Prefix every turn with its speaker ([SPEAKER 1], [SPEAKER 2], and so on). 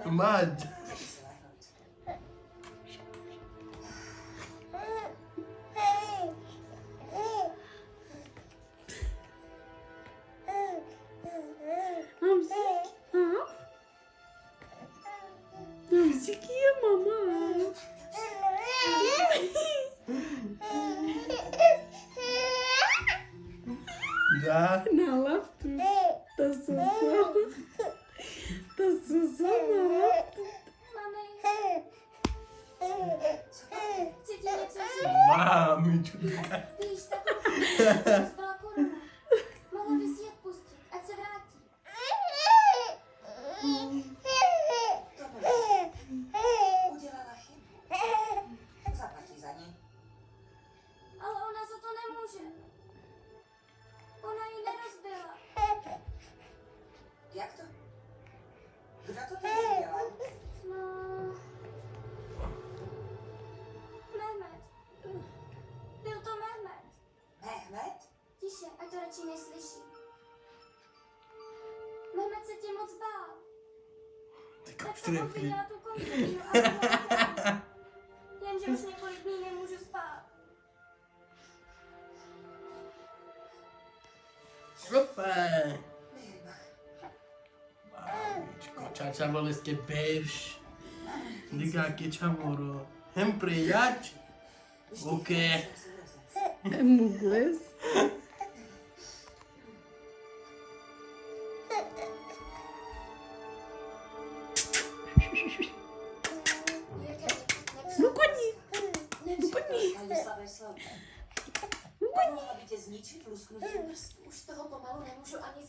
[SPEAKER 1] Mať.
[SPEAKER 2] Hamsiki ya mama.
[SPEAKER 1] Já.
[SPEAKER 2] Nala tu. Tá sussurrando. Tá sussurrando.
[SPEAKER 3] Mami. Cítí něco si?
[SPEAKER 1] Mamičku.
[SPEAKER 3] Víš, taková byla koruna. Mohla bys ji odpustit, ať se vrátí.
[SPEAKER 4] To bylo. Udělala chybu. Zaplatí za ní.
[SPEAKER 3] Ale ona za to nemůže. Ona ji nerozbila.
[SPEAKER 4] Jak to? Kdo to teď udělal?
[SPEAKER 3] No... Mehmet. Byl to Mehmet.
[SPEAKER 4] Mehmet?
[SPEAKER 3] Tiše, ať to radši neslyší. Mehmet se tě moc bál. Tak jsem obvinila tu konzulinu a znovu. Jenže už několik dní nemůžu spát.
[SPEAKER 1] Super. Mamičko, čača voleste beijo. Diga aqui, chamorro. Empreate? O quê?
[SPEAKER 2] É inglês?
[SPEAKER 3] No
[SPEAKER 2] koní.
[SPEAKER 4] Mohla by tě zničit lusknutím prstů.
[SPEAKER 3] Už toho pomalu nemůžu ani